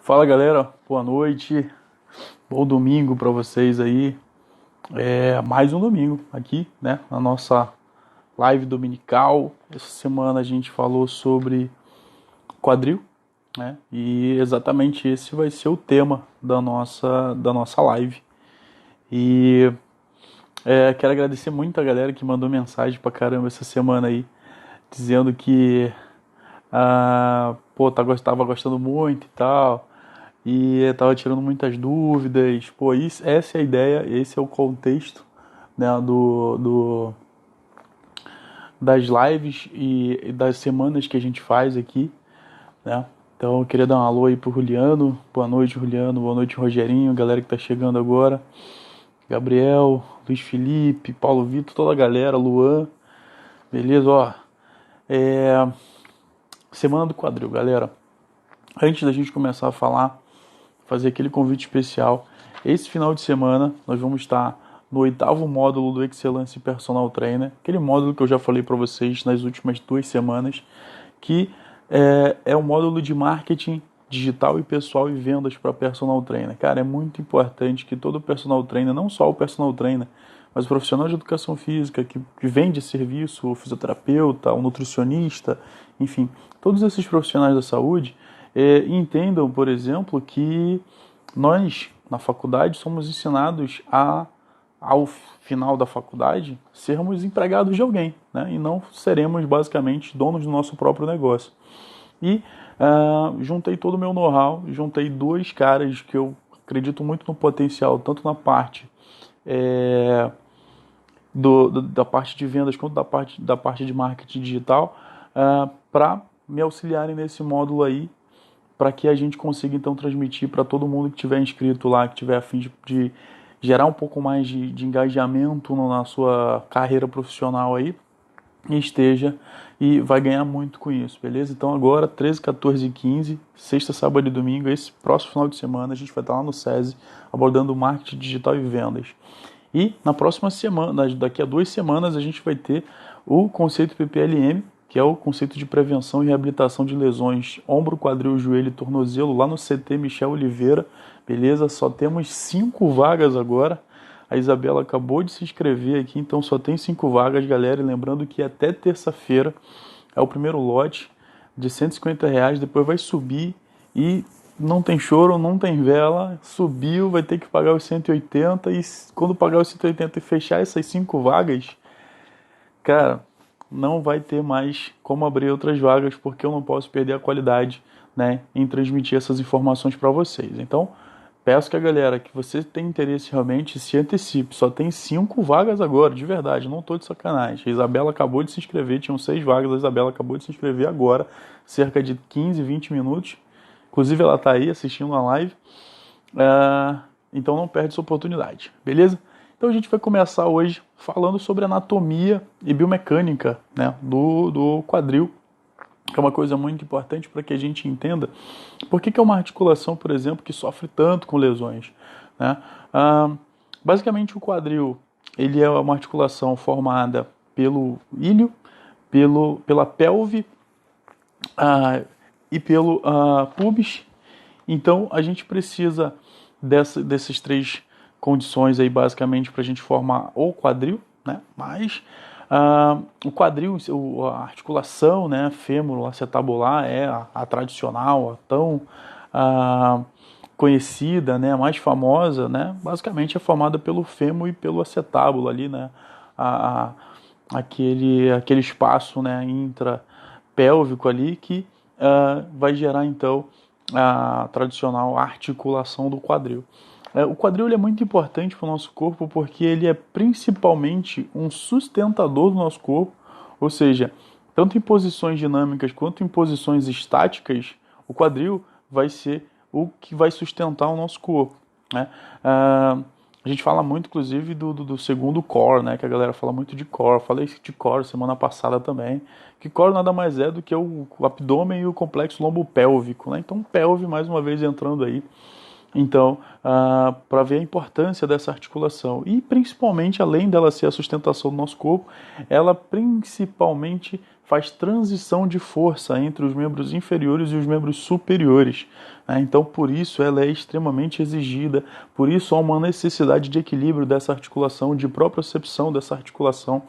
Fala galera, boa noite, bom domingo para vocês aí. Mais um domingo aqui, né, na nossa live dominical. Essa semana a gente falou sobre quadril, né, e exatamente esse vai ser o tema da nossa live. E quero agradecer muito a galera que mandou mensagem pra caramba essa semana aí, dizendo que tava gostando muito e tal. E eu tava tirando muitas dúvidas. Pô, essa é a ideia, esse é o contexto, né, das lives e das semanas que a gente faz aqui, né? Então eu queria dar um alô aí pro Juliano. Boa noite, Juliano. Boa noite, Rogerinho. Galera que tá chegando agora. Gabriel, Luiz Felipe, Paulo Vitor, toda a galera, Luan. Beleza, ó. É... Semana do quadril, galera. Antes da gente começar a falar, fazer aquele convite especial. Esse final de semana nós vamos estar no 8º módulo do Excellence Personal Trainer, aquele módulo que eu já falei para vocês nas últimas 2 semanas, que é o módulo de marketing digital e pessoal e vendas para personal trainer. Cara, é muito importante que todo personal trainer, não só o personal trainer, mas o profissional de educação física que vende serviço, o fisioterapeuta, o nutricionista, enfim, todos esses profissionais da saúde entendam, por exemplo, que nós, na faculdade, somos ensinados ao final da faculdade, sermos empregados de alguém, né? E não seremos, basicamente, donos do nosso próprio negócio. E juntei todo o meu know-how, juntei 2 caras que eu acredito muito no potencial, tanto na parte da parte de vendas quanto da parte de marketing digital, para me auxiliarem nesse módulo aí, para que a gente consiga então transmitir para todo mundo que tiver inscrito lá, que tiver a fim de gerar um pouco mais de engajamento na sua carreira profissional aí, e esteja e vai ganhar muito com isso, beleza? Então agora, 13, 14 e 15, sexta, sábado e domingo, esse próximo final de semana, a gente vai estar lá no SESI abordando marketing digital e vendas. E na próxima semana, daqui a 2 semanas, a gente vai ter o conceito PPLM, que é o conceito de prevenção e reabilitação de lesões ombro, quadril, joelho e tornozelo, lá no CT Michel Oliveira, beleza? Só temos 5 vagas agora. A Isabela acabou de se inscrever aqui, então só tem 5 vagas, galera. E lembrando que até terça-feira é o primeiro lote de R$ 150, depois vai subir e não tem choro, não tem vela, subiu, vai ter que pagar os 180 e quando pagar os 180 e fechar essas 5 vagas, cara, não vai ter mais como abrir outras vagas porque eu não posso perder a qualidade, né, em transmitir essas informações para vocês. Então, peço que a galera que você tem interesse realmente se antecipe. Só tem 5 vagas agora, de verdade, não tô de sacanagem. A Isabela acabou de se inscrever, tinham 6 vagas, a Isabela acabou de se inscrever agora, cerca de 15, 20 minutos. Inclusive ela tá aí assistindo a live. Então não perde essa oportunidade, beleza? Então a gente vai começar hoje falando sobre anatomia e biomecânica, né, do quadril, que é uma coisa muito importante para que a gente entenda por que é uma articulação, por exemplo, que sofre tanto com lesões, né? Basicamente o quadril ele é uma articulação formada pelo ilho, pela pelve e pelo pubis. Então a gente precisa desses 3 condições aí basicamente para a gente formar o quadril, né? Mas o quadril, a articulação, né, fêmuro-acetabular é a tradicional, a tão conhecida, né, a mais famosa, né? Basicamente é formada pelo fêmur e pelo acetábulo ali, né? Aquele espaço, né, intrapélvico ali que vai gerar então a tradicional articulação do quadril. O quadril ele é muito importante para o nosso corpo porque ele é principalmente um sustentador do nosso corpo, ou seja, tanto em posições dinâmicas quanto em posições estáticas, o quadril vai ser o que vai sustentar o nosso corpo, né? A gente fala muito, inclusive, do segundo core, né? Que a galera fala muito de core. Eu falei de core semana passada também. Que core nada mais é do que o abdômen e o complexo lombopélvico, né? Então, pelve, mais uma vez, entrando aí. Então, para ver a importância dessa articulação. E, principalmente, além dela ser a sustentação do nosso corpo, ela principalmente faz transição de força entre os membros inferiores e os membros superiores. Então, por isso, ela é extremamente exigida, por isso há uma necessidade de equilíbrio dessa articulação, de propriocepção dessa articulação,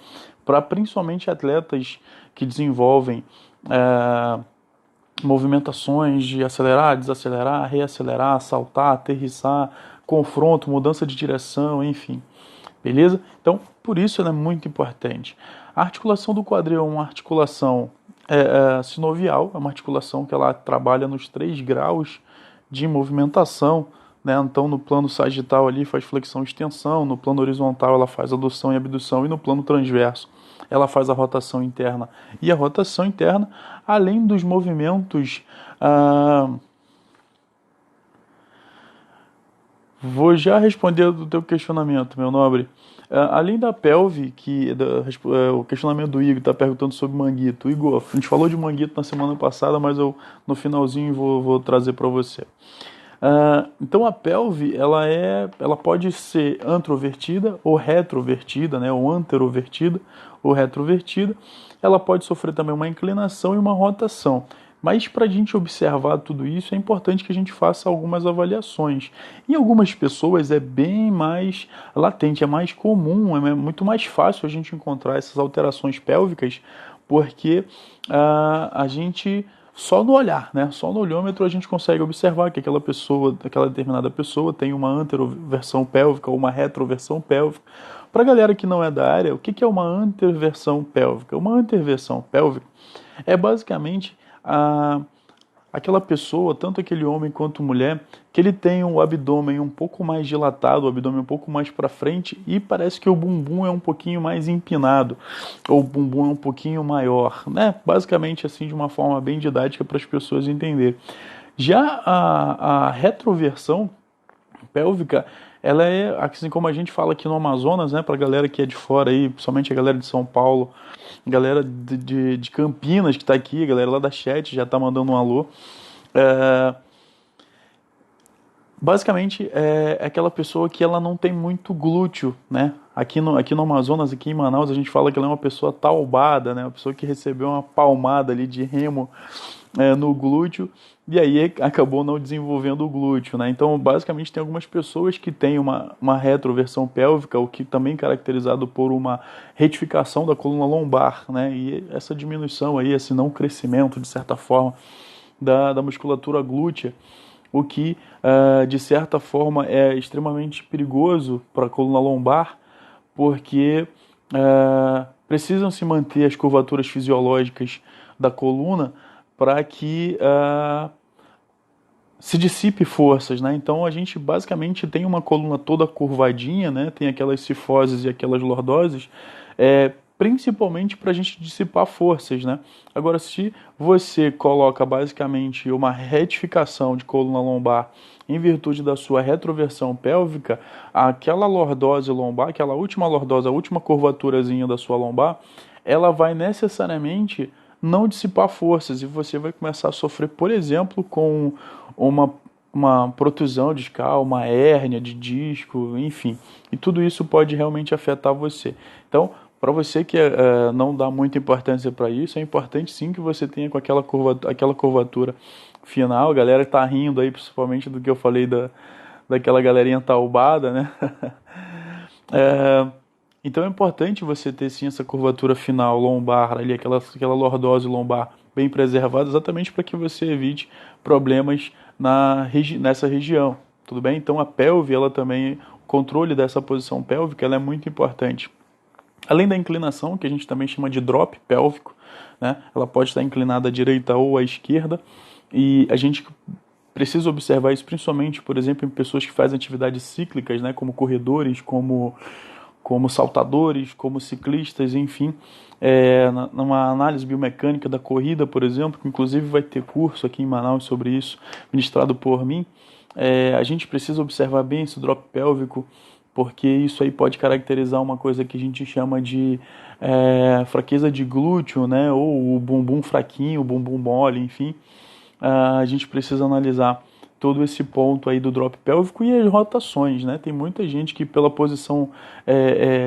para principalmente atletas que desenvolvem movimentações de acelerar, desacelerar, reacelerar, saltar, aterrissar, confronto, mudança de direção, enfim. Beleza? Então, por isso ela é muito importante. A articulação do quadril é uma articulação sinovial, é uma articulação que ela trabalha nos 3 graus de movimentação, né? Então, no plano sagital ali faz flexão e extensão, no plano horizontal ela faz adução e abdução, e no plano transverso ela faz a rotação interna e a rotação interna, além dos movimentos... Vou já responder do teu questionamento, meu nobre. Além da pelve, o questionamento do Igor está perguntando sobre manguito. Igor, a gente falou de manguito na semana passada, mas eu no finalzinho vou trazer para você. Então a pelve ela pode ser antrovertida ou retrovertida, né, ou anterovertida ou retrovertida. Ela pode sofrer também uma inclinação e uma rotação. Mas para a gente observar tudo isso, é importante que a gente faça algumas avaliações. Em algumas pessoas é bem mais latente, é mais comum, é muito mais fácil a gente encontrar essas alterações pélvicas, porque a gente, só no olhar, né? Só no olhômetro a gente consegue observar que aquela determinada pessoa tem uma anteroversão pélvica ou uma retroversão pélvica. Para a galera que não é da área, o que é uma anteroversão pélvica? Uma anteroversão pélvica é basicamente aquela pessoa, tanto aquele homem quanto mulher, que ele tem o abdômen um pouco mais dilatado, o abdômen um pouco mais para frente, e parece que o bumbum é um pouquinho mais empinado, ou o bumbum é um pouquinho maior, né? Basicamente assim, de uma forma bem didática para as pessoas entenderem. Já a retroversão pélvica, ela é, assim como a gente fala aqui no Amazonas, né, pra galera que é de fora aí, principalmente a galera de São Paulo, galera de Campinas que tá aqui, a galera lá da chat já tá mandando um alô. Basicamente é aquela pessoa que ela não tem muito glúteo, né? Aqui no Amazonas, aqui em Manaus, a gente fala que ela é uma pessoa taubada, né? Uma pessoa que recebeu uma palmada ali de remo no glúteo, e aí acabou não desenvolvendo o glúteo, né? Então, basicamente, tem algumas pessoas que têm uma retroversão pélvica, o que também é caracterizado por uma retificação da coluna lombar, né? E essa diminuição aí, esse não crescimento, de certa forma, da musculatura glútea, o que, de certa forma, é extremamente perigoso para a coluna lombar, porque precisam se manter as curvaturas fisiológicas da coluna para que se dissipe forças, né? Então a gente basicamente tem uma coluna toda curvadinha, né? Tem aquelas cifoses e aquelas lordoses, principalmente para a gente dissipar forças, né? Agora, se você coloca basicamente uma retificação de coluna lombar em virtude da sua retroversão pélvica, aquela lordose lombar, aquela última lordose, a última curvaturazinha da sua lombar, ela vai necessariamente não dissipar forças e você vai começar a sofrer, por exemplo, com uma protusão discal, uma hérnia de disco, enfim. E tudo isso pode realmente afetar você. Então, para você que não dá muita importância para isso, é importante sim que você tenha com aquela curvatura final. A galera está rindo aí, principalmente do que eu falei daquela galerinha taubada, né? Então é importante você ter sim essa curvatura final lombar, ali, aquela lordose lombar bem preservada, exatamente para que você evite problemas nessa região, tudo bem? Então a pelve, ela também, o controle dessa posição pélvica, ela é muito importante. Além da inclinação, que a gente também chama de drop pélvico, né? Ela pode estar inclinada à direita ou à esquerda, e a gente precisa observar isso principalmente, por exemplo, em pessoas que fazem atividades cíclicas, né? Como corredores, como saltadores, como ciclistas, enfim, numa análise biomecânica da corrida, por exemplo, que inclusive vai ter curso aqui em Manaus sobre isso, ministrado por mim, a gente precisa observar bem esse drop pélvico, porque isso aí pode caracterizar uma coisa que a gente chama de fraqueza de glúteo, né, ou o bumbum fraquinho, o bumbum mole, enfim. A gente precisa analisar todo esse ponto aí do drop pélvico e as rotações, né? Tem muita gente que pela posição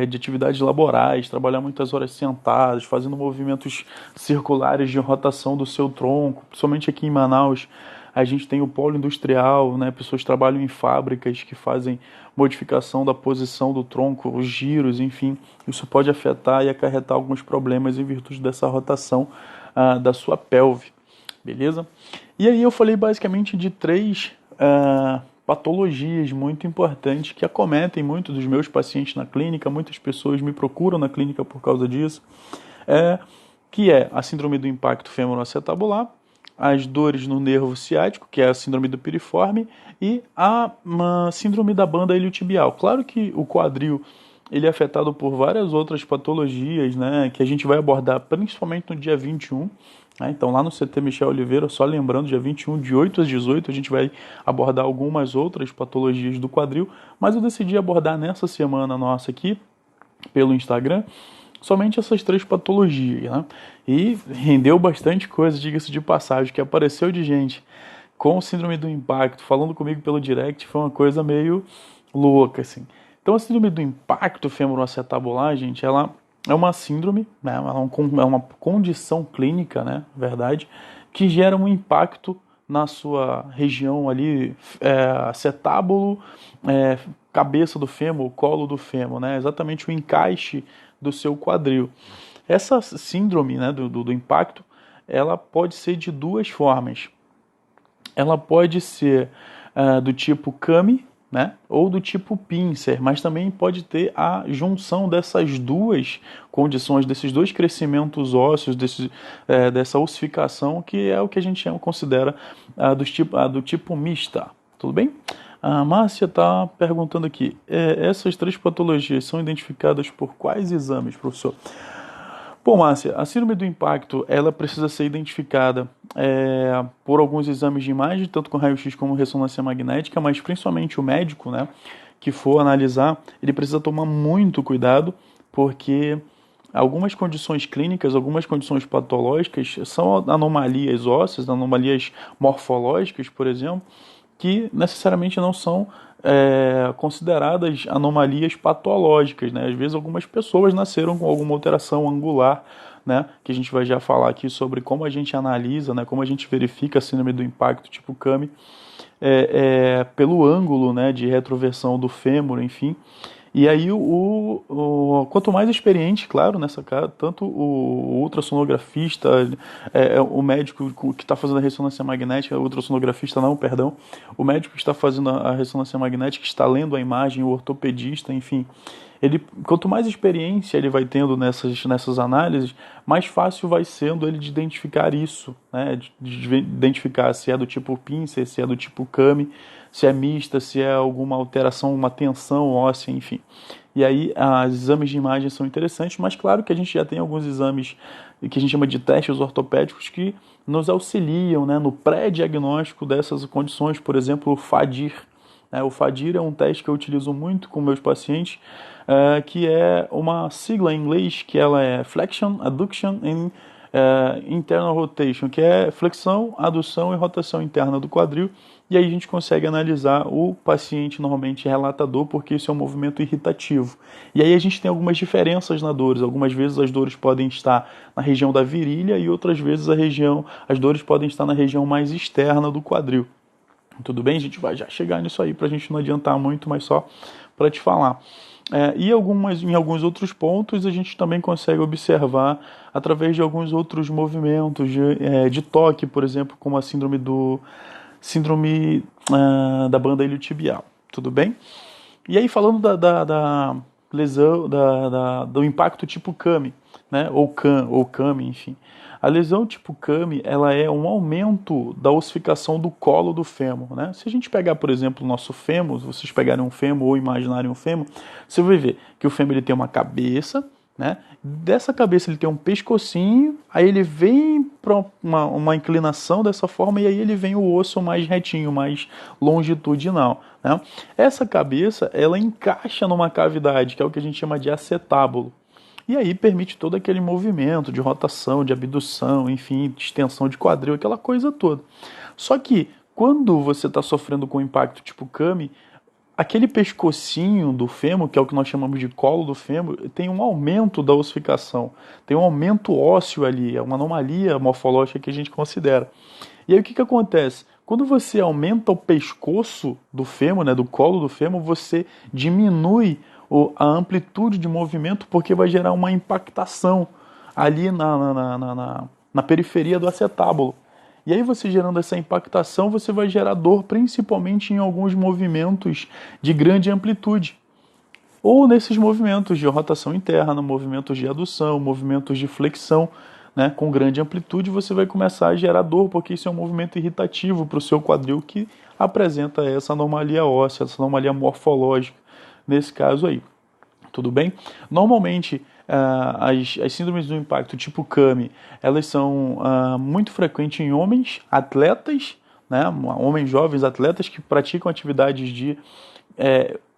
de atividades laborais, trabalhar muitas horas sentadas, fazendo movimentos circulares de rotação do seu tronco, principalmente aqui em Manaus, a gente tem o polo industrial, né? Pessoas trabalham em fábricas que fazem modificação da posição do tronco, os giros, enfim, isso pode afetar e acarretar alguns problemas em virtude dessa rotação da sua pelve, beleza? E aí eu falei basicamente de três patologias muito importantes que acometem muitos dos meus pacientes na clínica, muitas pessoas me procuram na clínica por causa disso, que é a síndrome do impacto femoroacetabular, as dores no nervo ciático, que é a síndrome do piriforme, e a síndrome da banda iliotibial. Claro que o quadril ele é afetado por várias outras patologias, né, que a gente vai abordar principalmente no dia 21. Né, então lá no CT Michel Oliveira, só lembrando, dia 21, de 8 às 18, a gente vai abordar algumas outras patologias do quadril, mas eu decidi abordar nessa semana nossa aqui, pelo Instagram, somente essas três patologias, né? E rendeu bastante coisa, diga-se de passagem, que apareceu de gente com síndrome do impacto, falando comigo pelo direct, foi uma coisa meio louca, assim. Então a síndrome do impacto femoroacetabular, gente, ela é uma síndrome, né? É uma condição clínica, né? Verdade, que gera um impacto na sua região ali, acetábulo, cabeça do fêmur, colo do fêmur, né? Exatamente o encaixe do seu quadril. Essa síndrome, né, do impacto, ela pode ser de duas formas. Ela pode ser do tipo Kami, né, ou do tipo Pincer, mas também pode ter a junção dessas duas condições, desses dois crescimentos ósseos, dessa ossificação, que é o que a gente considera do tipo mista. Tudo bem? A Márcia está perguntando aqui, essas três patologias são identificadas por quais exames, professor? Bom, Márcia, a síndrome do impacto, ela precisa ser identificada por alguns exames de imagem, tanto com raio-x como ressonância magnética, mas principalmente o médico, né, que for analisar, ele precisa tomar muito cuidado, porque algumas condições clínicas, algumas condições patológicas são anomalias ósseas, anomalias morfológicas, por exemplo, que necessariamente não são consideradas anomalias patológicas, né? Às vezes algumas pessoas nasceram com alguma alteração angular, né? Que a gente vai já falar aqui sobre como a gente analisa, né? Como a gente verifica a síndrome do impacto tipo Kami pelo ângulo, né? De retroversão do fêmur, enfim. E aí, quanto mais experiente, claro, nessa cara, tanto o ultrassonografista, o médico que está fazendo a ressonância magnética, o ultrassonografista não, perdão, o médico que está fazendo a ressonância magnética, que está lendo a imagem, o ortopedista, enfim, quanto mais experiência ele vai tendo nessas análises, mais fácil vai sendo ele de identificar isso, né? De identificar se é do tipo Pincer, se é do tipo Kami, se é mista, se é alguma alteração, uma tensão óssea, enfim. E aí, os exames de imagem são interessantes, mas claro que a gente já tem alguns exames que a gente chama de testes ortopédicos que nos auxiliam, né, no pré-diagnóstico dessas condições, por exemplo, o FADIR. O FADIR é um teste que eu utilizo muito com meus pacientes, que é uma sigla em inglês, que ela é Flexion, Adduction and Internal Rotation, que é flexão, adução e rotação interna do quadril. E aí a gente consegue analisar o paciente normalmente relatador, porque isso é um movimento irritativo. E aí a gente tem algumas diferenças nas dores. Algumas vezes as dores podem estar na região da virilha e outras vezes as dores podem estar na região mais externa do quadril. Tudo bem? A gente vai já chegar nisso aí para a gente não adiantar muito, mas só para te falar. E em alguns outros pontos a gente também consegue observar através de alguns outros movimentos de toque, por exemplo, como a síndrome da banda iliotibial. Tudo bem? E aí falando da lesão, do impacto tipo Kami, né? Ou Kami, enfim. A lesão tipo Kami, ela é um aumento da ossificação do colo do fêmur, né? Se a gente pegar, por exemplo, o nosso fêmur, se vocês pegarem um fêmur ou imaginarem um fêmur, você vai ver que o fêmur ele tem uma cabeça, né? Dessa cabeça ele tem um pescocinho, aí ele vem para uma inclinação dessa forma e aí ele vem o osso mais retinho, mais longitudinal, né? Essa cabeça, ela encaixa numa cavidade, que é o que a gente chama de acetábulo. E aí permite todo aquele movimento de rotação, de abdução, enfim, de extensão de quadril, aquela coisa toda. Só que Quando você está sofrendo com impacto tipo CAMI, aquele pescocinho do fêmur, que é o que nós chamamos de colo do fêmur, tem um aumento da ossificação, tem um aumento ósseo ali, é uma anomalia morfológica que a gente considera. E aí o que, que acontece? Quando você aumenta o pescoço do fêmur, né, do colo do fêmur, você diminui a amplitude de movimento porque vai gerar uma impactação ali na periferia do acetábulo. E aí você gerando essa impactação, você vai gerar dor principalmente em alguns movimentos de grande amplitude. Ou nesses movimentos de rotação interna, movimentos de adução, movimentos de flexão, né, com grande amplitude, você vai começar a gerar dor, porque isso é um movimento irritativo para o seu quadril que apresenta essa anomalia óssea, essa anomalia morfológica, nesse caso aí. Tudo bem? Normalmente, as síndromes do impacto tipo CAMI, elas são muito frequentes em homens atletas, né, homens jovens atletas que praticam atividades de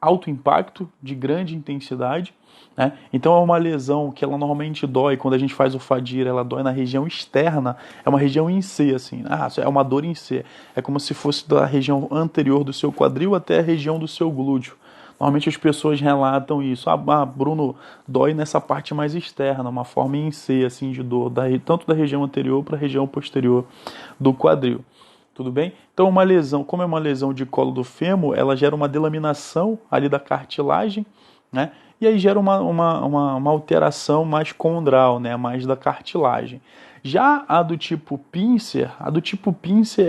alto impacto, de grande intensidade, né? Então é uma lesão que ela normalmente dói, quando a gente faz o FADIR, ela dói na região externa, é uma região em C, assim, é uma dor em C, é como se fosse da região anterior do seu quadril até a região do seu glúteo. Normalmente as pessoas relatam isso, Bruno, dói nessa parte mais externa, uma forma em C, assim, de dor, tanto da região anterior para a região posterior do quadril. Tudo bem? Então, uma lesão, como é uma lesão de colo do fêmur, ela gera uma delaminação ali da cartilagem, né? E aí gera uma alteração mais condral, né? Mais da cartilagem. Já a do tipo pincer,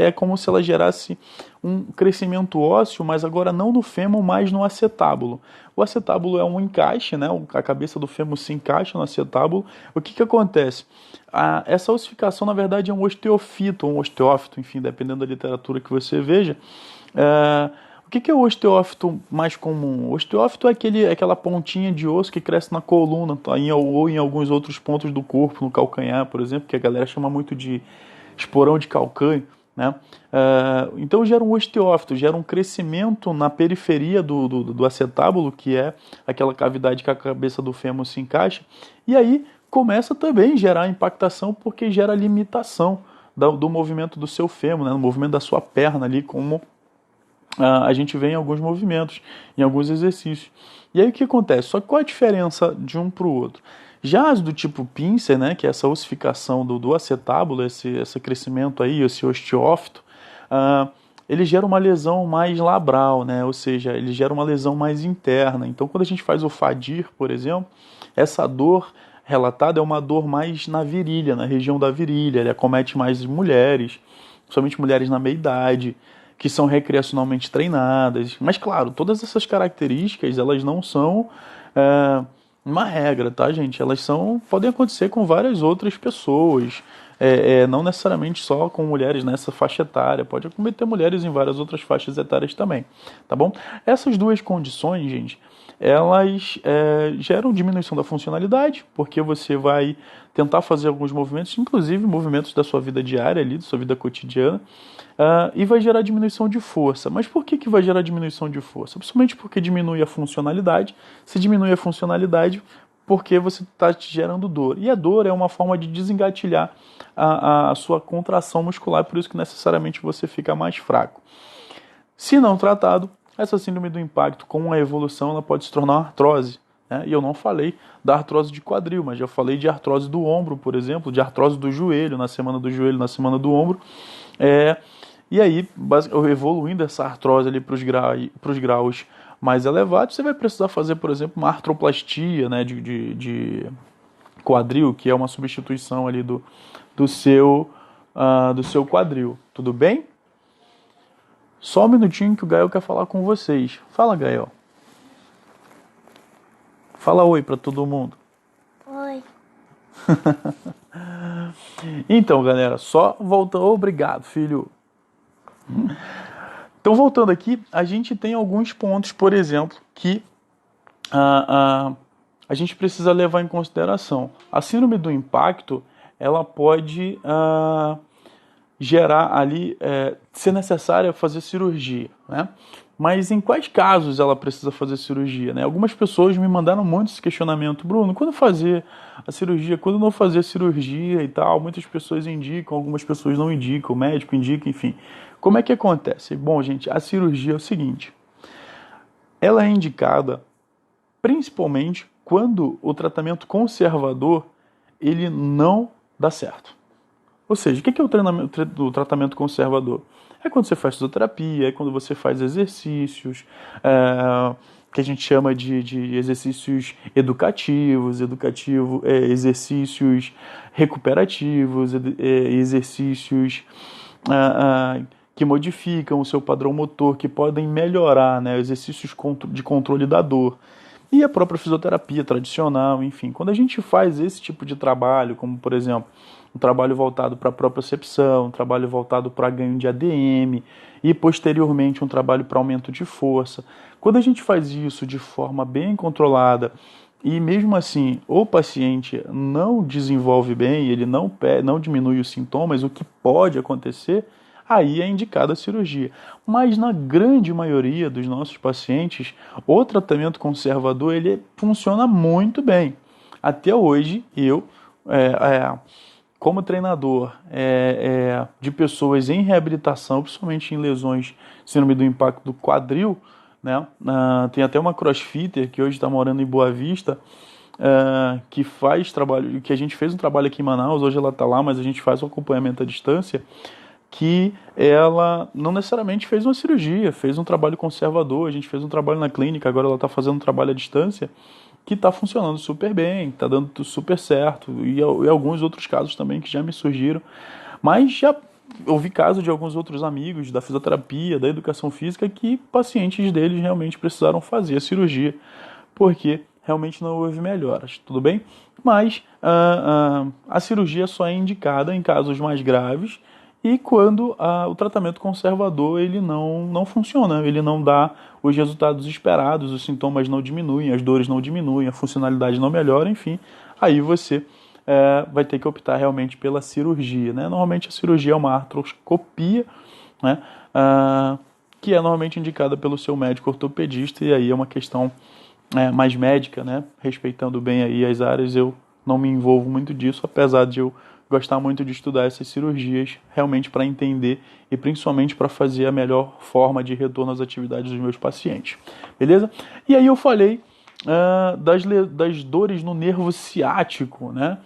é como se ela gerasse um crescimento ósseo, mas agora não no fêmur, mas no acetábulo. O acetábulo é um encaixe, né? A cabeça do fêmur se encaixa no acetábulo. O que acontece? Essa ossificação, na verdade, é um osteofito, enfim, dependendo da literatura que você veja. O que é o osteófito mais comum? O osteófito é aquela pontinha de osso que cresce na coluna, ou em alguns outros pontos do corpo, no calcanhar, por exemplo, que a galera chama muito de esporão de calcânio, né? Então gera um osteófito, gera um crescimento na periferia do acetábulo, que é aquela cavidade que a cabeça do fêmur se encaixa, e aí começa também a gerar impactação, porque gera limitação do movimento do seu fêmur, né? No movimento da sua perna ali, como a gente vê em alguns movimentos, em alguns exercícios. E aí o que acontece? Só que qual a diferença de um para o outro? Já as do tipo pincer, né, que é essa ossificação do acetábulo, esse crescimento aí, esse osteófito, ele gera uma lesão mais labral, né, ou seja, ele gera uma lesão mais interna. Então, quando a gente faz o FADIR, por exemplo, essa dor relatada é uma dor mais na virilha, na região da virilha, ele acomete mais mulheres, somente mulheres na meia-idade, que são recreacionalmente treinadas. Mas, claro, todas essas características, elas não são uma regra, tá, gente? Elas podem acontecer com várias outras pessoas, não necessariamente só com mulheres nessa faixa etária, pode acometer mulheres em várias outras faixas etárias também, tá bom? Essas duas condições, gente, elas geram diminuição da funcionalidade, porque você vai tentar fazer alguns movimentos, inclusive movimentos da sua vida diária ali, da sua vida cotidiana, e vai gerar diminuição de força. Mas por que vai gerar diminuição de força? Principalmente porque diminui a funcionalidade. Se diminui a funcionalidade, porque você está te gerando dor. E a dor é uma forma de desengatilhar a sua contração muscular, por isso que necessariamente você fica mais fraco. Se não tratado, essa síndrome do impacto, com a evolução, ela pode se tornar uma artrose. Né? E eu não falei da artrose de quadril, mas já falei de artrose do ombro, por exemplo, de artrose do joelho, na semana do joelho, na semana do ombro. E aí, evoluindo essa artrose ali para os graus mais elevados, você vai precisar fazer, por exemplo, uma artroplastia, né, de quadril, que é uma substituição ali do seu quadril. Tudo bem? Só um minutinho que o Gael quer falar com vocês. Fala, Gael. Fala oi para todo mundo. Oi. Então, galera, só voltando. Obrigado, filho. Então, voltando aqui, a gente tem alguns pontos, por exemplo, que a gente precisa levar em consideração. A síndrome do impacto, ela pode gerar ali, ser necessária fazer cirurgia, né? Mas em quais casos ela precisa fazer cirurgia, né? Algumas pessoas me mandaram muito esse questionamento. Bruno, quando fazer a cirurgia, quando não fazer a cirurgia e tal? Muitas pessoas indicam, algumas pessoas não indicam, o médico indica, enfim. Como é que acontece? Bom, gente, a cirurgia é o seguinte, ela é indicada principalmente quando o tratamento conservador ele não dá certo. Ou seja, o que é o tratamento conservador? É quando você faz fisioterapia, é quando você faz exercícios, que a gente chama de exercícios educativos, exercícios recuperativos, exercícios que modificam o seu padrão motor, que podem melhorar, né, exercícios de controle da dor. E a própria fisioterapia tradicional, enfim. Quando a gente faz esse tipo de trabalho, como por exemplo, um trabalho voltado para a propriocepção, um trabalho voltado para ganho de ADM e posteriormente um trabalho para aumento de força, quando a gente faz isso de forma bem controlada e mesmo assim o paciente não desenvolve bem, ele não diminui os sintomas, o que pode acontecer, aí é indicada a cirurgia. Mas na grande maioria dos nossos pacientes, o tratamento conservador ele funciona muito bem. Até hoje, eu, como treinador de pessoas em reabilitação, principalmente em lesões síndrome do impacto do quadril, né? Tem até uma crossfitter que hoje está morando em Boa Vista, que faz trabalho, que a gente fez um trabalho aqui em Manaus, hoje ela está lá, mas a gente faz o acompanhamento à distância, que ela não necessariamente fez uma cirurgia, fez um trabalho conservador, a gente fez um trabalho na clínica, agora ela está fazendo um trabalho à distância, que está funcionando super bem, está dando super certo, e alguns outros casos também que já me surgiram, mas já ouvi casos de alguns outros amigos da fisioterapia, da educação física, que pacientes deles realmente precisaram fazer a cirurgia, porque realmente não houve melhoras, tudo bem? Mas a cirurgia só é indicada em casos mais graves e quando o tratamento conservador ele não funciona, ele não dá os resultados esperados, os sintomas não diminuem, as dores não diminuem, a funcionalidade não melhora, enfim, aí você vai ter que optar realmente pela cirurgia, né? Normalmente a cirurgia é uma artroscopia, né? Que é normalmente indicada pelo seu médico ortopedista, e aí é uma questão mais médica, né? Respeitando bem aí as áreas, eu não me envolvo muito disso, apesar de eu gostar muito de estudar essas cirurgias, realmente para entender e principalmente para fazer a melhor forma de retorno às atividades dos meus pacientes. Beleza? E aí eu falei das dores no nervo ciático, né?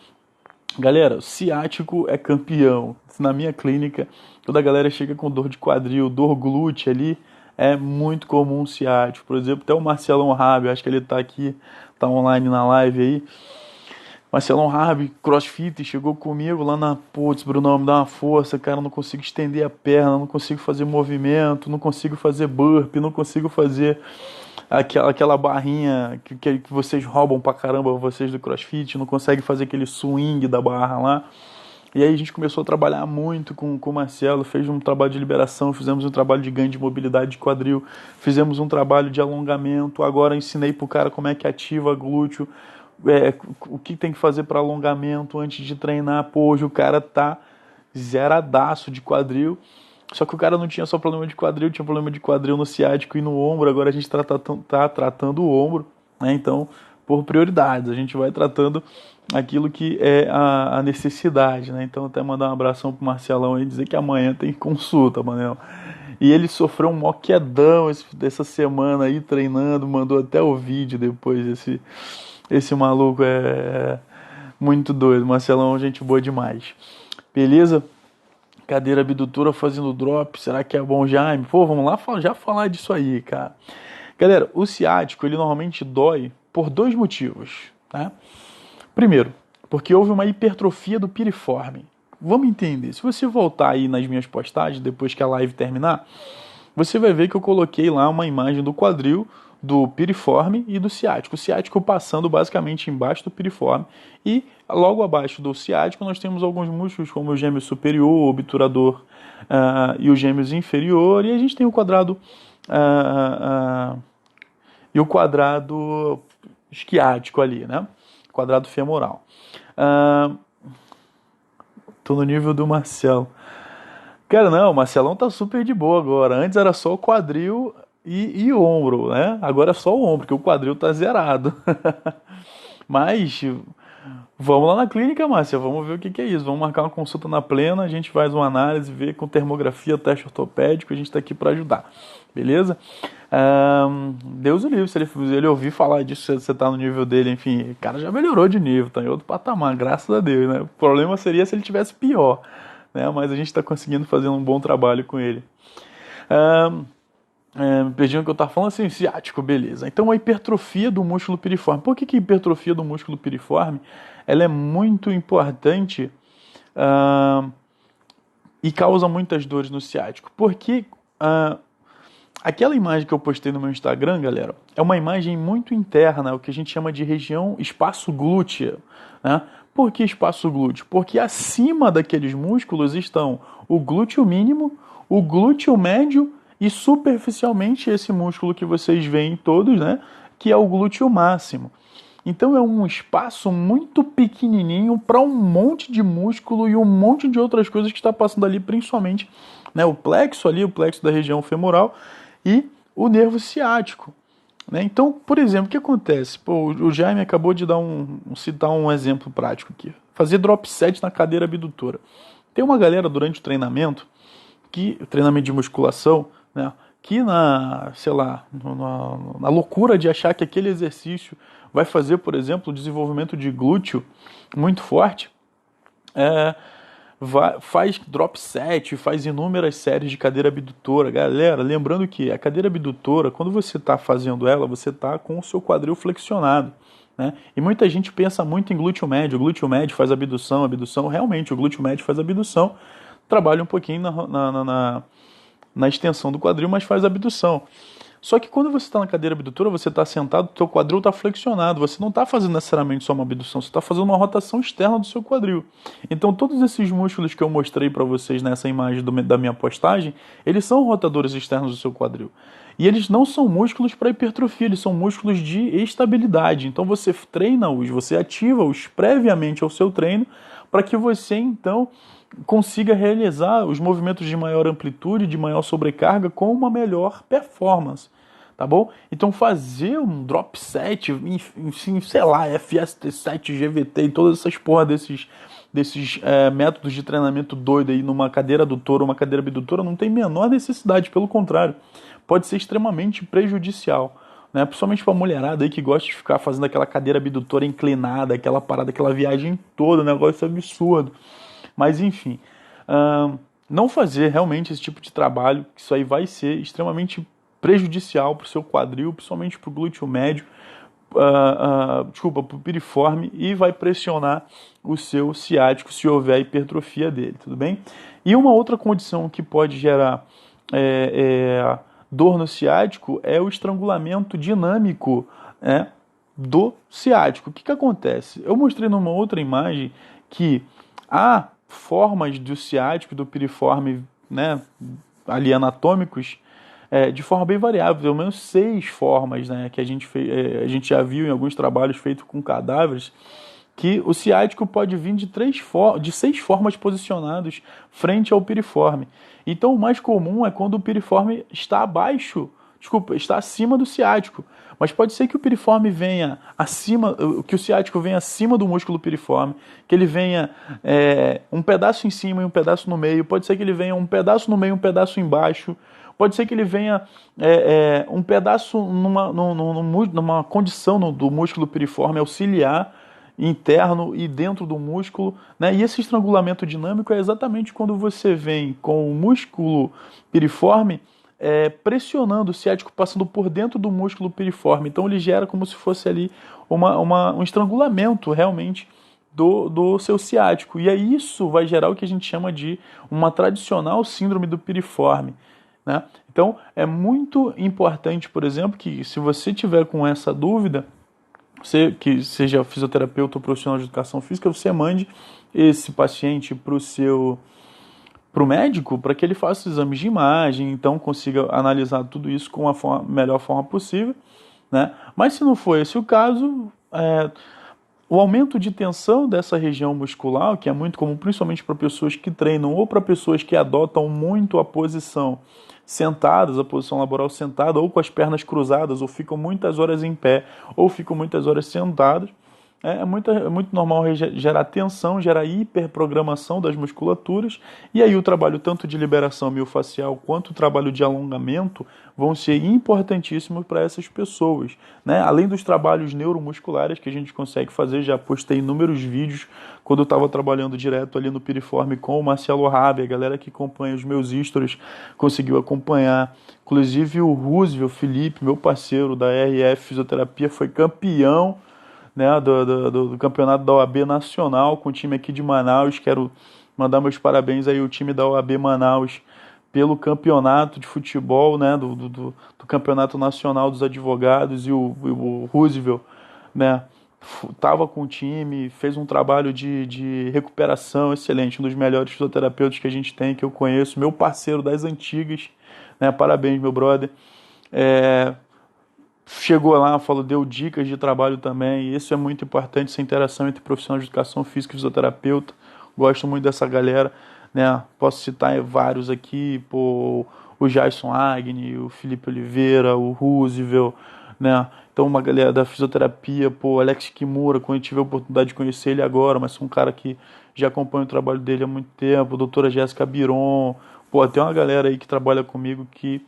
Galera, o ciático é campeão. Na minha clínica, toda a galera chega com dor de quadril, dor glútea ali, é muito comum o ciático. Por exemplo, até o Marcelão Rabi, acho que ele tá aqui, tá online na live aí. Marcelão Rabi, crossfit, chegou comigo lá na... Putz, Brunão, me dá uma força, cara, não consigo estender a perna, não consigo fazer movimento, não consigo fazer burpee, não consigo fazer aquela barrinha que vocês roubam pra caramba, vocês do crossfit, não consegue fazer aquele swing da barra lá. E aí a gente começou a trabalhar muito com o Marcelo, fez um trabalho de liberação, fizemos um trabalho de ganho de mobilidade de quadril, fizemos um trabalho de alongamento, agora ensinei pro cara como é que ativa glúteo, o que tem que fazer para alongamento antes de treinar. Pô, hoje o cara tá zeradaço de quadril, só que o cara não tinha só problema de quadril, tinha problema de quadril no ciático e no ombro, agora a gente tá tratando o ombro, né? Então, por prioridades, a gente vai tratando aquilo que é a necessidade, né? Então, até mandar um abração pro Marcelão e dizer que amanhã tem consulta, Manel. E ele sofreu um moquedão dessa semana aí treinando, mandou até o vídeo depois. Esse maluco é muito doido. Marcelão, gente boa demais. Beleza? Cadeira abdutora fazendo drop. Será que é bom, Jaime? Pô, vamos lá já falar disso aí, cara. Galera, o ciático, ele normalmente dói por dois motivos, tá? Primeiro, porque houve uma hipertrofia do piriforme. Vamos entender. Se você voltar aí nas minhas postagens, depois que a live terminar, você vai ver que eu coloquei lá uma imagem do quadril, do piriforme e do ciático. O ciático passando basicamente embaixo do piriforme. E logo abaixo do ciático nós temos alguns músculos como o gêmeo superior, o obturador e o gêmeo inferior. E a gente tem o quadrado e o quadrado isquiático ali, né? Quadrado femoral. Tô no nível do Marcelo. Cara, não, o Marcelão tá super de boa agora. Antes era só o quadril e ombro, né? Agora é só o ombro, porque o quadril tá zerado. Mas Vamos lá na clínica, Márcia, vamos ver o que que é isso. Vamos marcar uma consulta na Plena, a gente faz uma análise, vê com termografia, teste ortopédico, a gente está aqui para ajudar, beleza? Deus o livre, se ele ouvir falar disso, se você tá no nível dele, enfim, o cara já melhorou de nível, tá em outro patamar, graças a Deus, né? O problema seria se ele tivesse pior, né? Mas a gente está conseguindo fazer um bom trabalho com ele. Me perdi no que eu estava falando, assim, ciático, beleza. Então a hipertrofia do músculo piriforme. Por que a hipertrofia do músculo piriforme ela é muito importante e causa muitas dores no ciático? Porque aquela imagem que eu postei no meu Instagram, galera, é uma imagem muito interna, o que a gente chama de região espaço glútea, né? Por que espaço glúteo? Porque acima daqueles músculos estão o glúteo mínimo, o glúteo médio e superficialmente esse músculo que vocês veem todos, né? Que é o glúteo máximo. Então é um espaço muito pequenininho para um monte de músculo e um monte de outras coisas que está passando ali, principalmente, né, o plexo ali, o plexo da região femoral e o nervo ciático. Né? Então, por exemplo, o que acontece? Pô, o Jaime acabou de citar um exemplo prático aqui. Fazer drop set na cadeira abdutora. Tem uma galera durante o treinamento de musculação, né, que sei lá, na loucura de achar que aquele exercício vai fazer, por exemplo, o desenvolvimento de glúteo muito forte, faz drop set, faz inúmeras séries de cadeira abdutora. Galera, lembrando que a cadeira abdutora, quando você está fazendo ela, você está com o seu quadril flexionado. Né? E muita gente pensa muito em glúteo médio. O glúteo médio faz abdução, realmente, o glúteo médio faz abdução. Trabalha um pouquinho na extensão do quadril, mas faz abdução. Só que quando você está na cadeira abdutora, você está sentado, o seu quadril está flexionado. Você não está fazendo necessariamente só uma abdução, você está fazendo uma rotação externa do seu quadril. Então todos esses músculos que eu mostrei para vocês nessa imagem da minha postagem, eles são rotadores externos do seu quadril. E eles não são músculos para hipertrofia, eles são músculos de estabilidade. Então você treina-os, você ativa-os previamente ao seu treino para que você então consiga realizar os movimentos de maior amplitude, de maior sobrecarga com uma melhor performance, tá bom? Então fazer um drop set, enfim, sei lá, FST7, GVT e todas essas porra desses métodos de treinamento doido aí numa cadeira adutora ou uma cadeira abdutora não tem menor necessidade, pelo contrário, pode ser extremamente prejudicial. Né? Principalmente pra mulherada aí que gosta de ficar fazendo aquela cadeira abdutora inclinada, aquela parada, aquela viagem toda, um negócio absurdo. Mas enfim, não fazer realmente esse tipo de trabalho, que isso aí vai ser extremamente prejudicial para o seu quadril, principalmente para o glúteo médio, para o piriforme, e vai pressionar o seu ciático se houver hipertrofia dele, tudo bem? E uma outra condição que pode gerar dor no ciático é o estrangulamento dinâmico, né, do ciático. O que acontece? Eu mostrei numa outra imagem que há formas do ciático e do piriforme, né, ali anatômicos, de forma bem variável, pelo menos 6 formas, né, que a gente já viu em alguns trabalhos feitos com cadáveres, que o ciático pode vir de 6 formas posicionadas frente ao piriforme. Então o mais comum é quando o piriforme está acima do ciático. Mas pode ser que o piriforme venha acima, que o ciático venha acima do músculo piriforme, que ele venha um pedaço em cima e um pedaço no meio, pode ser que ele venha um pedaço no meio e um pedaço embaixo, pode ser que ele venha um pedaço numa condição do músculo piriforme auxiliar, interno e dentro do músculo, né? E esse estrangulamento dinâmico é exatamente quando você vem com o músculo piriforme pressionando o ciático, passando por dentro do músculo piriforme. Então ele gera como se fosse ali um estrangulamento realmente do seu ciático. E aí isso vai gerar o que a gente chama de uma tradicional síndrome do piriforme. Né? Então é muito importante, por exemplo, que se você tiver com essa dúvida, você que seja fisioterapeuta ou profissional de educação física, você mande esse paciente para o médico para que ele faça exames de imagem, então consiga analisar tudo isso com a melhor forma possível. Né? Mas se não for esse o caso, o aumento de tensão dessa região muscular, que é muito comum principalmente para pessoas que treinam ou para pessoas que adotam muito a posição sentadas, a posição laboral sentada, ou com as pernas cruzadas, ou ficam muitas horas em pé, ou ficam muitas horas sentadas, É muito normal gerar tensão, gerar hiperprogramação das musculaturas, e aí o trabalho tanto de liberação miofascial quanto o trabalho de alongamento vão ser importantíssimos para essas pessoas, né? Além dos trabalhos neuromusculares que a gente consegue fazer, já postei inúmeros vídeos quando eu estava trabalhando direto ali no Piriforme com o Marcelo Rabi, a galera que acompanha os meus stories conseguiu acompanhar. Inclusive o Roosevelt Felipe, meu parceiro da RF Fisioterapia, foi campeão, né, do campeonato da OAB Nacional com o time aqui de Manaus. Quero mandar meus parabéns aí ao time da OAB Manaus pelo campeonato de futebol, né, do Campeonato Nacional dos Advogados, e o Roosevelt, né, estava com o time, fez um trabalho de recuperação excelente, um dos melhores fisioterapeutas que a gente tem, que eu conheço, meu parceiro das antigas, né, parabéns, meu brother. Chegou lá, falou, deu dicas de trabalho também, e isso é muito importante, essa interação entre profissional de educação física e fisioterapeuta. Gosto muito dessa galera, né? Posso citar vários aqui, pô, o Jason Agni, o Felipe Oliveira, o Roosevelt, né? Então uma galera da fisioterapia, pô, Alex Kimura, quando eu tive a oportunidade de conhecer ele agora, mas sou um cara que já acompanha o trabalho dele há muito tempo, a doutora Jéssica Biron, pô, tem uma galera aí que trabalha comigo, que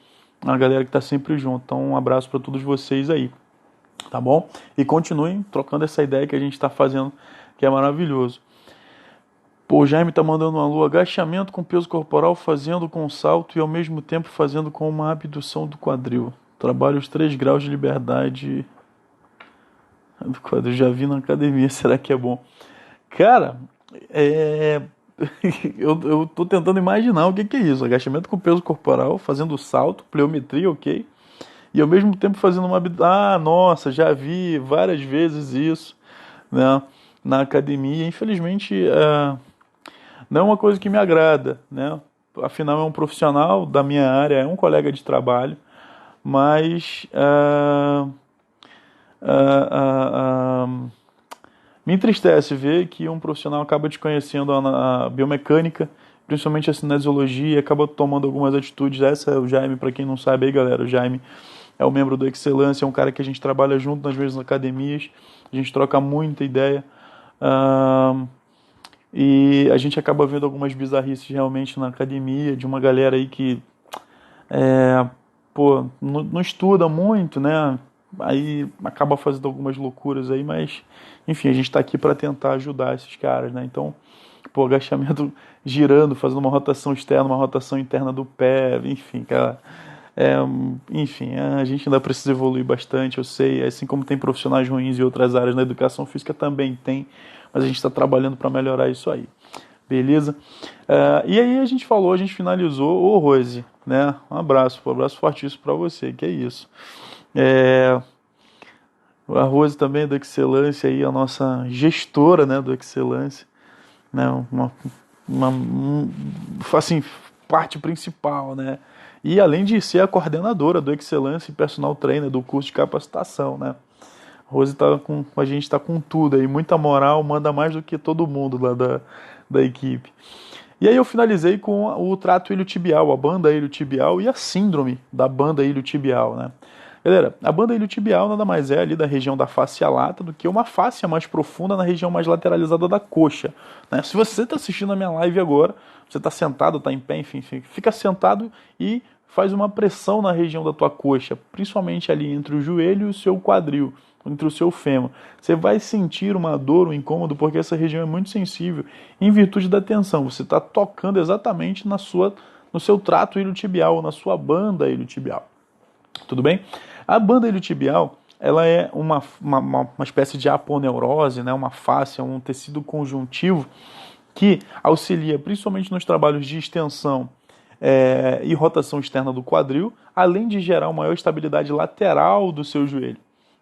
a galera que está sempre junto. Então, um abraço para todos vocês aí, tá bom? E continuem trocando essa ideia que a gente está fazendo, que é maravilhoso. Pô, o Jaime tá mandando um alô, agachamento com peso corporal, fazendo com salto e ao mesmo tempo fazendo com uma abdução do quadril. Trabalho os 3 graus de liberdade do quadril. Já vi na academia, será que é bom? Cara, eu tô tentando imaginar o que é isso. Agachamento com peso corporal, fazendo salto, pliometria, ok. E ao mesmo tempo fazendo uma... Ah, nossa, já vi várias vezes isso, né, na academia. Infelizmente, não é uma coisa que me agrada, né? Afinal, é um profissional da minha área, é um colega de trabalho, mas me entristece ver que um profissional acaba desconhecendo a biomecânica, principalmente a cinesiologia, e acaba tomando algumas atitudes. Essa é o Jaime, para quem não sabe aí, galera. O Jaime é um membro do Excelência, é um cara que a gente trabalha junto nas mesmas academias, a gente troca muita ideia, e a gente acaba vendo algumas bizarrices realmente na academia, de uma galera aí que pô, não estuda muito, né? Aí acaba fazendo algumas loucuras aí, mas enfim, a gente está aqui para tentar ajudar esses caras, né? Então, pô, agachamento girando, fazendo uma rotação externa, uma rotação interna do pé, enfim, cara. Enfim, a gente ainda precisa evoluir bastante, eu sei, assim como tem profissionais ruins em outras áreas na educação física, também tem, mas a gente está trabalhando para melhorar isso aí. Beleza? E aí a gente finalizou. Ô Rose, né? Um abraço fortíssimo para você, que é isso. A Rose também é do Excelência aí, a nossa gestora, né, do Excelência, né? Assim, parte principal, né? E além de ser a coordenadora do Excelência e personal trainer do curso de capacitação, né? Rose a gente está com tudo aí, muita moral, manda mais do que todo mundo lá da equipe. E aí eu finalizei com o trato iliotibial, a banda iliotibial e a síndrome da banda iliotibial, né? Galera, a banda iliotibial nada mais é ali da região da fáscia lata do que uma fáscia mais profunda na região mais lateralizada da coxa, né? Se você está assistindo a minha live agora, você está sentado, está em pé, enfim, fica sentado e faz uma pressão na região da tua coxa, principalmente ali entre o joelho e o seu quadril, entre o seu fêmur. Você vai sentir uma dor, um incômodo, porque essa região é muito sensível em virtude da tensão. Você está tocando exatamente no seu trato iliotibial, na sua banda iliotibial. Tudo bem? A banda iliotibial, ela é uma espécie de aponeurose, né? Uma fáscia, um tecido conjuntivo que auxilia principalmente nos trabalhos de extensão e rotação externa do quadril, além de gerar uma maior estabilidade lateral do seu joelho,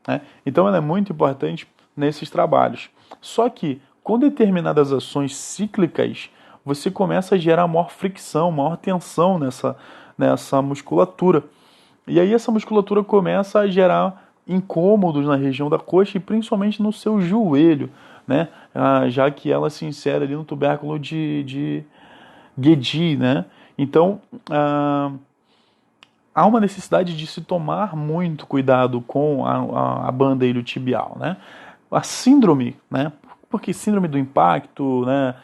né? Então ela é muito importante nesses trabalhos. Só que com determinadas ações cíclicas, você começa a gerar maior fricção, maior tensão nessa musculatura. E aí essa musculatura começa a gerar incômodos na região da coxa e principalmente no seu joelho, né? Já que ela se insere ali no tubérculo de Guedi, né? Então, há uma necessidade de se tomar muito cuidado com a banda iliotibial, né? a síndrome, né? Porque síndrome do impacto, né?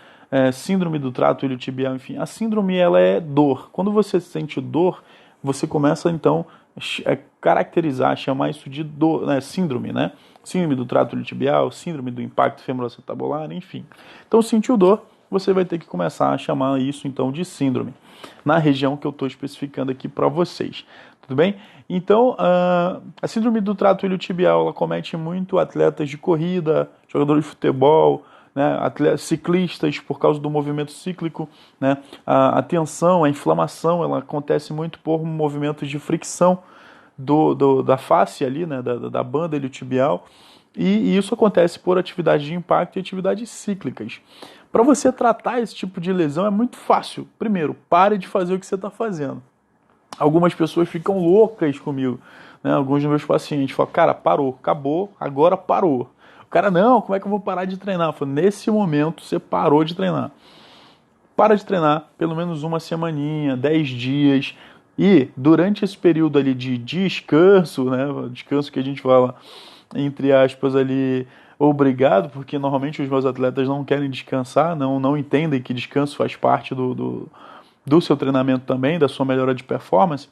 Síndrome do trato iliotibial, enfim, a síndrome ela é dor. Quando você sente dor, você começa então a caracterizar, chamar isso de dor, né? Síndrome, né? Síndrome do trato iliotibial, síndrome do impacto femoroacetabular, enfim. Então, sentiu dor, você vai ter que começar a chamar isso então de síndrome, na região que eu estou especificando aqui para vocês. Tudo bem? Então, a síndrome do trato iliotibial, ela comete muito atletas de corrida, jogadores de futebol, né, atletas, ciclistas, por causa do movimento cíclico, né, a tensão, a inflamação, ela acontece muito por movimentos de fricção da face ali, né, da banda iliotibial, e isso acontece por atividades de impacto e atividades cíclicas. Para você tratar esse tipo de lesão é muito fácil. Primeiro, pare de fazer o que você está fazendo. Algumas pessoas ficam loucas comigo, né? Alguns dos meus pacientes falam, cara, parou, acabou, agora parou. O cara, não, como é que eu vou parar de treinar? Eu falo, nesse momento você parou de treinar. Para de treinar pelo menos uma semaninha, 10 dias. E durante esse período ali de descanso, né? Descanso que a gente fala, entre aspas, ali, obrigado, porque normalmente os meus atletas não querem descansar, não entendem que descanso faz parte do seu treinamento também, da sua melhora de performance.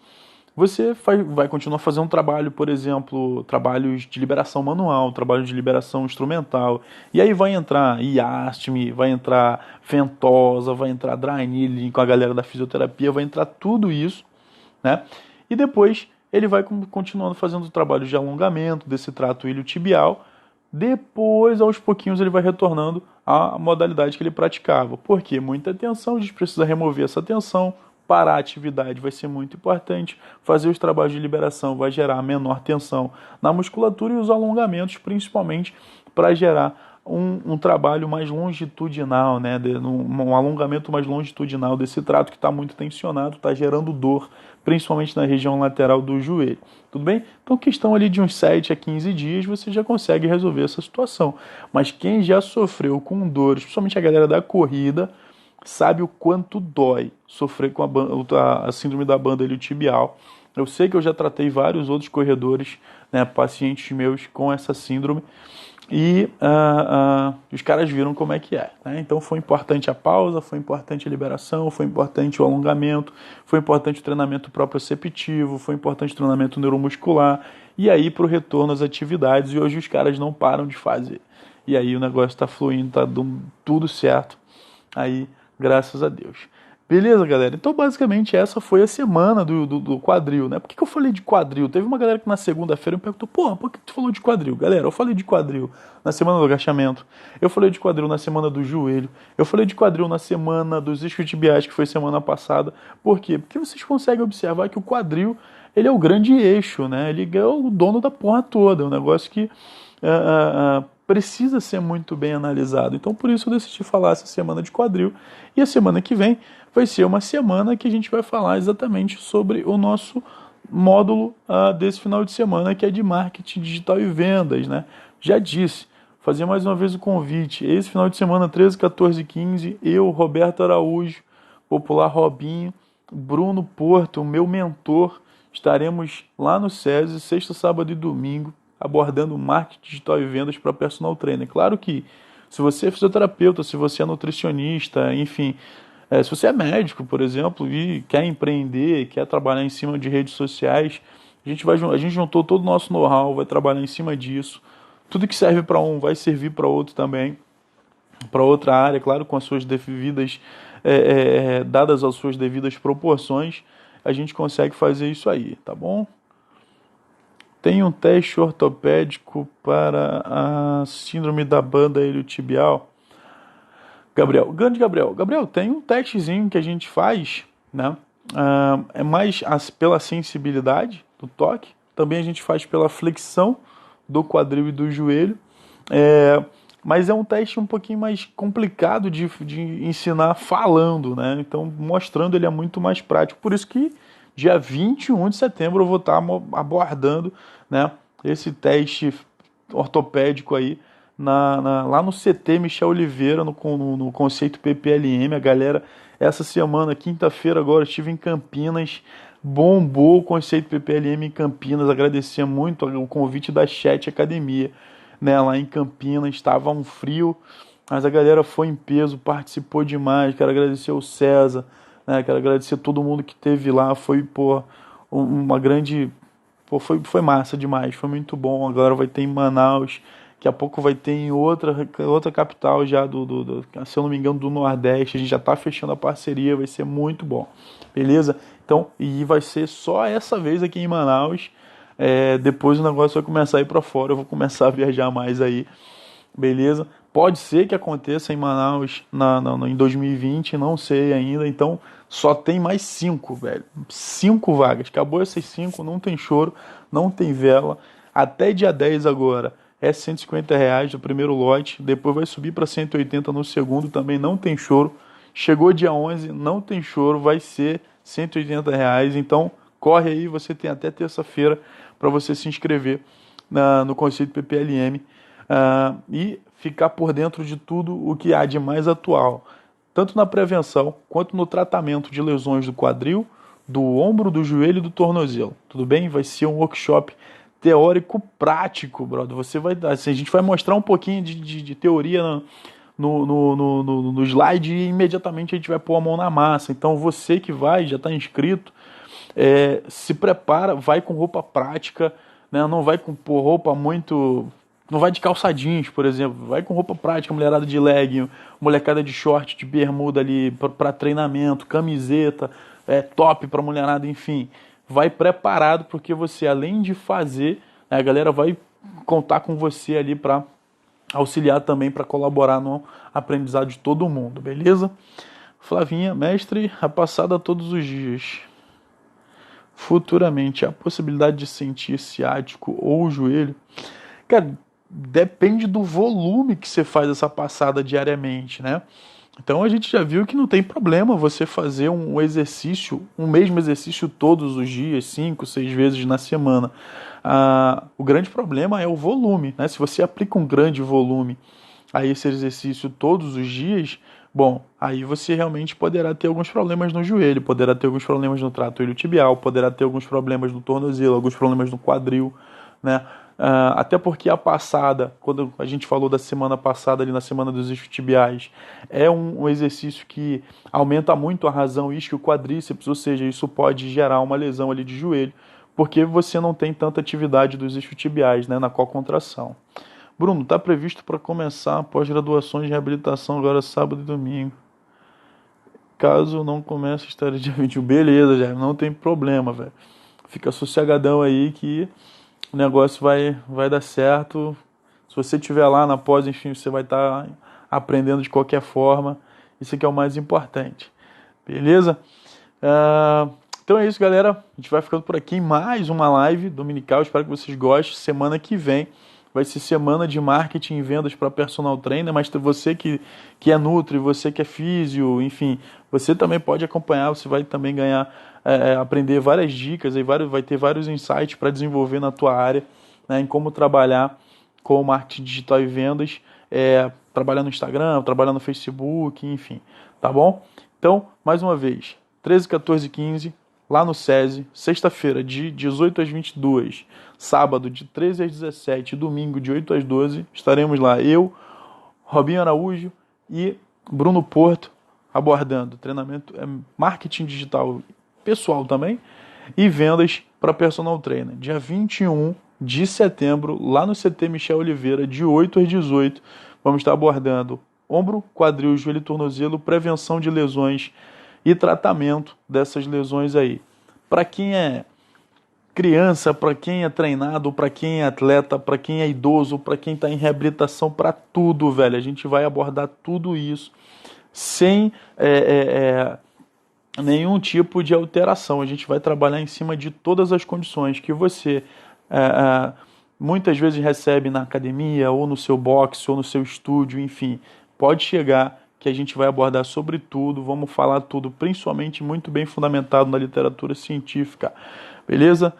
Você vai continuar fazendo um trabalho, por exemplo, trabalhos de liberação manual, trabalho de liberação instrumental. E aí vai entrar iastme, vai entrar ventosa, vai entrar dry needling com a galera da fisioterapia, vai entrar tudo isso, né? E depois ele vai continuando fazendo trabalhos de alongamento desse trato iliotibial. Depois, aos pouquinhos, ele vai retornando à modalidade que ele praticava. Por quê? Muita tensão, a gente precisa remover essa tensão, parar a atividade vai ser muito importante, fazer os trabalhos de liberação vai gerar menor tensão na musculatura e os alongamentos, principalmente, para gerar um trabalho mais longitudinal, né? Um alongamento mais longitudinal desse trato que está muito tensionado, está gerando dor, principalmente na região lateral do joelho. Tudo bem? Então, questão ali de uns 7 a 15 dias, você já consegue resolver essa situação. Mas quem já sofreu com dores, principalmente a galera da corrida, sabe o quanto dói sofrer com a síndrome da banda iliotibial. Eu sei que eu já tratei vários outros corredores, né, pacientes meus com essa síndrome, e os caras viram como é que é, né? Então foi importante a pausa, foi importante a liberação, foi importante o alongamento, foi importante o treinamento proprioceptivo, foi importante o treinamento neuromuscular, e aí para o retorno às atividades, e hoje os caras não param de fazer. E aí o negócio está fluindo, está dando tudo certo, aí graças a Deus. Beleza, galera? Então, basicamente, essa foi a semana do quadril, né? Por que eu falei de quadril? Teve uma galera que na segunda-feira me perguntou, porra, por que tu falou de quadril? Galera, eu falei de quadril na semana do agachamento, eu falei de quadril na semana do joelho, eu falei de quadril na semana dos isquiotibiais, que foi semana passada. Por quê? Porque vocês conseguem observar que o quadril, ele é o grande eixo, né? Ele é o dono da porra toda, é um negócio que precisa ser muito bem analisado. Então, por isso eu decidi falar essa semana de quadril. E a semana que vem vai ser uma semana que a gente vai falar exatamente sobre o nosso módulo desse final de semana, que é de marketing digital e vendas, né? Já disse, fazer mais uma vez o convite. Esse final de semana, 13, 14 e 15, eu, Roberto Araújo, popular Robinho, Bruno Porto, o meu mentor, estaremos lá no SESI, sexta, sábado e domingo, abordando marketing digital e vendas para personal trainer. Claro que se você é fisioterapeuta, se você é nutricionista, enfim, se você é médico, por exemplo, e quer empreender, quer trabalhar em cima de redes sociais, a gente juntou todo o nosso know-how, vai trabalhar em cima disso. Tudo que serve para um vai servir para outro também, para outra área, claro, com as suas devidas, dadas as suas devidas proporções, a gente consegue fazer isso aí, tá bom? Tem um teste ortopédico para a síndrome da banda iliotibial? Gabriel, grande Gabriel. Gabriel, tem um testezinho que a gente faz, né? É mais pela sensibilidade do toque. Também a gente faz pela flexão do quadril e do joelho. Mas é um teste um pouquinho mais complicado de ensinar falando, né? Então, mostrando ele é muito mais prático. Por isso que dia 21 de setembro eu vou estar abordando, né, esse teste ortopédico aí lá no CT Michel Oliveira, no Conceito PPLM. A galera, essa semana, quinta-feira agora, estive em Campinas, bombou o Conceito PPLM em Campinas. Agradecer muito o convite da Chat Academia. né, lá em Campinas, estava um frio, mas a galera foi em peso, participou demais. Quero agradecer o César, né, quero agradecer todo mundo que esteve lá. Foi, pô, uma grande. Pô, foi massa demais, foi muito bom. Agora vai ter em Manaus, daqui a pouco vai ter em outra capital já se eu não me engano, do Nordeste. A gente já tá fechando a parceria, vai ser muito bom, beleza? Então, e vai ser só essa vez aqui em Manaus. Depois o negócio vai começar a ir para fora, eu vou começar a viajar mais aí, beleza? Pode ser que aconteça em Manaus em 2020, não sei ainda. Então só tem mais 5, velho. 5 vagas. Acabou essas 5, não tem choro, não tem vela. Até dia 10 agora é R$ 150 do primeiro lote. Depois vai subir para 180 no segundo, também não tem choro. Chegou dia 11, não tem choro, vai ser R$ 180. Então corre aí, você tem até terça-feira para você se inscrever no conceito PPLM. E ficar por dentro de tudo o que há de mais atual, tanto na prevenção quanto no tratamento de lesões do quadril, do ombro, do joelho e do tornozelo. Tudo bem? Vai ser um workshop teórico prático, brother. Você vai, assim, a gente vai mostrar um pouquinho de teoria no slide e imediatamente a gente vai pôr a mão na massa. Então você que vai, já está inscrito, se prepara, vai com roupa prática, né? Não vai com roupa muito. Não vai de calça jeans, por exemplo. Vai com roupa prática, mulherada de legging, molecada de short, de bermuda ali para treinamento, camiseta, top para mulherada, enfim. Vai preparado, porque você, além de fazer, a galera vai contar com você ali para auxiliar também, para colaborar no aprendizado de todo mundo, beleza? Flavinha, mestre, a passada todos os dias. Futuramente, a possibilidade de sentir ciático ou joelho, cara, depende do volume que você faz essa passada diariamente, né? Então a gente já viu que não tem problema você fazer um exercício, um mesmo exercício todos os dias, 5, 6 vezes na semana. O grande problema é o volume, né? Se você aplica um grande volume a esse exercício todos os dias, bom, aí você realmente poderá ter alguns problemas no joelho, poderá ter alguns problemas no trato iliotibial, poderá ter alguns problemas no tornozelo, alguns problemas no quadril, né? Até porque a passada, quando a gente falou da semana passada, ali na semana dos isquiotibiais, é um exercício que aumenta muito a razão isquio-quadríceps, ou seja, isso pode gerar uma lesão ali de joelho, porque você não tem tanta atividade dos isquiotibiais, né, na contração. Bruno, está previsto para começar pós-graduações de reabilitação agora sábado e domingo. Caso não comece, estaria dia 21. Beleza, já não tem problema, velho. Fica sossegadão aí que o negócio vai dar certo. Se você estiver lá na pós, enfim, você vai estar aprendendo de qualquer forma. Isso aqui é o mais importante. Beleza? Então é isso, galera. A gente vai ficando por aqui em mais uma live dominical. Espero que vocês gostem. Semana que vem vai ser semana de marketing e vendas para personal trainer, mas você que é nutri, você que é físio, enfim, você também pode acompanhar, você vai também ganhar, aprender várias dicas, vai ter vários insights para desenvolver na tua área, né, em como trabalhar com marketing digital e vendas, trabalhar no Instagram, trabalhar no Facebook, enfim, tá bom? Então, mais uma vez, 13, 14 e 15, lá no SESI, sexta-feira de 18 às 22, sábado de 13 às 17, domingo de 8 às 12, estaremos lá, eu, Robinho Araújo e Bruno Porto, abordando treinamento, marketing digital pessoal também, e vendas para personal trainer. Dia 21 de setembro, lá no CT Michel Oliveira, de 8 às 18, vamos estar abordando ombro, quadril, joelho e tornozelo, prevenção de lesões e tratamento dessas lesões aí. Para quem é criança, para quem é treinado, para quem é atleta, para quem é idoso, para quem está em reabilitação, para tudo, velho. A gente vai abordar tudo isso sem nenhum tipo de alteração. A gente vai trabalhar em cima de todas as condições que você muitas vezes recebe na academia, ou no seu box, ou no seu estúdio, enfim. Pode chegar que a gente vai abordar sobre tudo, vamos falar tudo, principalmente muito bem fundamentado na literatura científica. Beleza?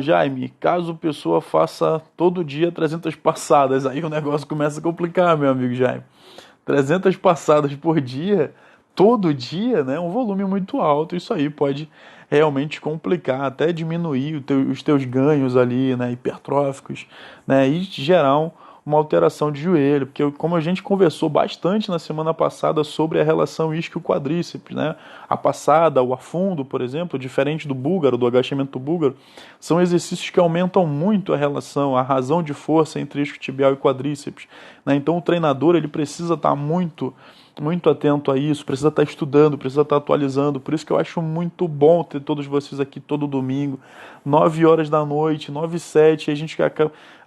Jaime, caso a pessoa faça todo dia 300 passadas, aí o negócio começa a complicar, meu amigo Jaime. 300 passadas por dia, todo dia, né? Um volume muito alto, isso aí pode realmente complicar, até diminuir os teus ganhos ali, né, hipertróficos, né, e gerar uma alteração de joelho, porque como a gente conversou bastante na semana passada sobre a relação isquio-quadríceps, né, a passada, o afundo, por exemplo, diferente do búlgaro, do agachamento búlgaro, são exercícios que aumentam muito a relação, a razão de força entre isquiotibial e quadríceps, né, então o treinador ele precisa estar muito atento a isso, precisa estar estudando, precisa estar atualizando. Por isso que eu acho muito bom ter todos vocês aqui todo domingo, 9 horas da noite, 9 e 7,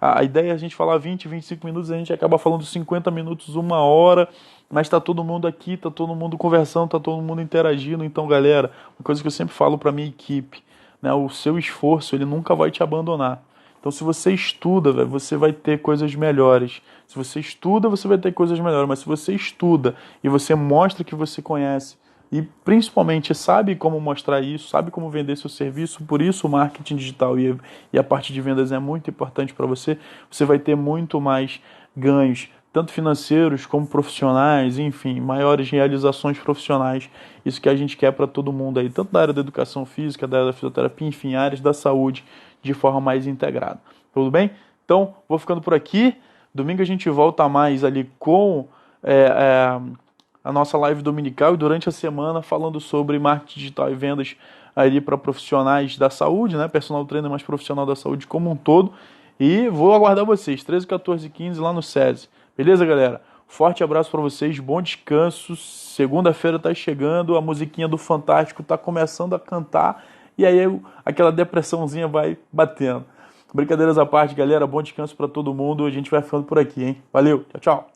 a ideia é a gente falar 20, 25 minutos, a gente acaba falando 50 minutos, 1 hora, mas está todo mundo aqui, está todo mundo conversando, está todo mundo interagindo. Então, galera, uma coisa que eu sempre falo para minha equipe, né, o seu esforço, ele nunca vai te abandonar. Então, se você estuda, véio, você vai ter coisas melhores. Se você estuda, você vai ter coisas melhores. Mas se você estuda e você mostra que você conhece e principalmente sabe como mostrar isso, sabe como vender seu serviço, por isso o marketing digital e a parte de vendas é muito importante para você, você vai ter muito mais ganhos, tanto financeiros como profissionais, enfim, maiores realizações profissionais. Isso que a gente quer para todo mundo aí, tanto da área da educação física, da área da fisioterapia, enfim, áreas da saúde de forma mais integrada. Tudo bem? Então, vou ficando por aqui. Domingo a gente volta mais ali com a nossa live dominical e durante a semana falando sobre marketing digital e vendas ali para profissionais da saúde, né? Personal trainer mais profissional da saúde como um todo. E vou aguardar vocês, 13, 14 e 15 lá no SESI. Beleza, galera? Forte abraço para vocês, bom descanso. Segunda-feira tá chegando, a musiquinha do Fantástico tá começando a cantar e aí aquela depressãozinha vai batendo. Brincadeiras à parte, galera, bom descanso para todo mundo. A gente vai ficando por aqui, hein? Valeu, tchau, tchau.